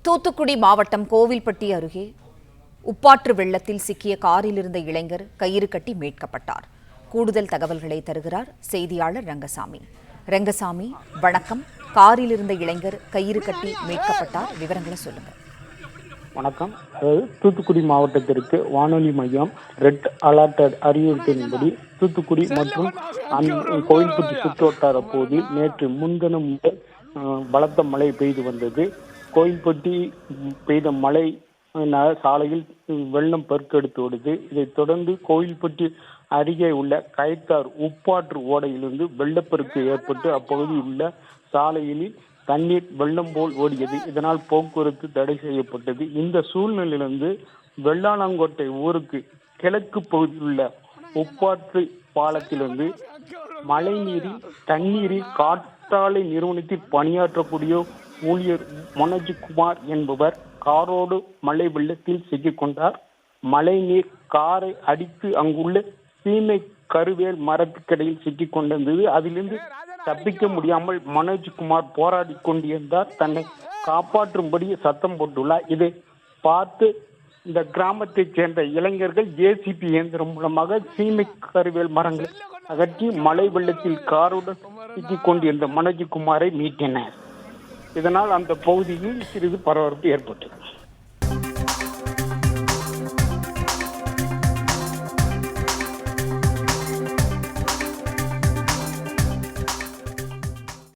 தூத்துக்குடி மாவட்டம் கோவில்பட்டி அருகே உப்பாற்று வெள்ளத்தில் சிக்கிய காரில் இருந்த இளைஞர் கயிறு கட்டி மீட்கப்பட்டார். கூடுதல் தகவல்களை தருகிறார் செய்தியாளர் ரங்கசாமி. ரங்கசாமி, வணக்கம். காரில் இருந்த இளைஞர் கயிறு கட்டி மீட்கப்பட்டார், விவரங்களை சொல்லுங்க. வணக்கம். தூத்துக்குடி மாவட்டத்திற்கு வானொலி மையம் ரெட் அலர்ட் அறிவுறுத்தின்படி தூத்துக்குடி மற்றும் கோவில்பட்டி சுற்றுவட்டார பகுதியில் நேற்று முன்தினம் முதல் பலத்த மழை பெய்து வந்தது. கோவில்பட்டி பெய்த மழை சாலையில் வெள்ளம் பெருக்கெடுத்து ஓடுது. இதைத் தொடர்ந்து கோவில்பட்டி அருகே உள்ள கயத்தார் உப்பாற்று ஓடையிலிருந்து வெள்ளப்பெருக்கு ஏற்பட்டு அப்பகுதியில் உள்ள சாலையில் தண்ணீர் வெள்ளம் போல் ஓடியது. இதனால் போக்குவரத்து தடை செய்யப்பட்டது. இந்த சூழ்நிலையிலிருந்து வெள்ளாளங்கோட்டை ஊருக்கு கிழக்கு பகுதியில் உள்ள உப்பாற்று பாலத்திலிருந்து மழை நீரில் தண்ணீரில் காற்றாலை நிறுவனத்தில் பணியாற்றக்கூடிய ஊழியர் மனோஜ்குமார் என்பவர் காரோடு மழை வெள்ளத்தில் சிக்கிக்கொண்டார். மழை நீர் காரை அடித்து அங்குள்ள சீமை கருவேல் மரத்துக்கடையில் சிக்கிக் கொண்டிருந்தது. அதிலிருந்து தப்பிக்க முடியாமல் மனோஜ்குமார் போராடி கொண்டிருந்தார். தன்னை காப்பாற்றும்படி சத்தம் போட்டுள்ளார். இதை பார்த்து இந்த கிராமத்தைச் சேர்ந்த இளைஞர்கள் ஜேசிபி இயந்திரம் மூலமாக சீமை கருவேல் மரங்களை அகற்றி மழை வெள்ளத்தில் காருடன் சிக்கிக் கொண்டிருந்த மனோஜ்குமாரை மீட்டனர். இதனால் அந்த பகுதியில் சிறிது பரபரப்பு ஏற்பட்டது.